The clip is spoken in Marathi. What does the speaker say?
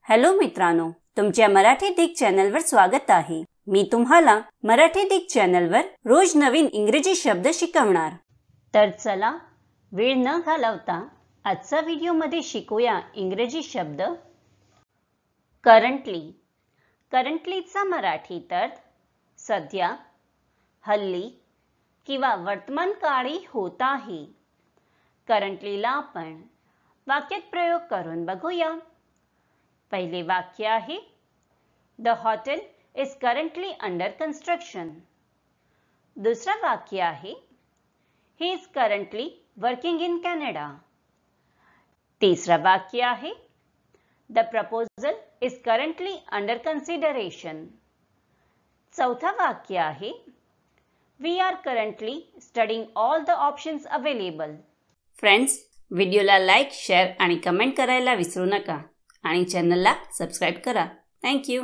हॅलो मित्रांनो, तुमच्या मराठी दिग चॅनलवर स्वागत आहे। मी तुम्हाला मराठी दिग चॅनलवर रोज नवीन इंग्रजी शब्द शिकवणार। तर चला वेळ न घालवता आजच्या व्हिडिओमध्ये शिकूया इंग्रजी शब्द। करंटली। करंटलीचा मराठीत अर्थ सध्या, हल्ली किंवा वर्तमान काळी होत आहे। करंटलीला आपण वाक्यात प्रयोग करून बघूया। पहिले वाक्य आहे The hotel is currently under construction. दुसरा वाक्य आहे He is currently working in Canada. तिसरा वाक्य आहे The proposal is currently under consideration. चौथा वाक्य आहे We are currently studying all the options available. Friends, व्हिडिओला लाईक, शेअर आणि कमेंट करायला विसरू नका आणि चॅनलला सबस्क्राइब करा। Thank you.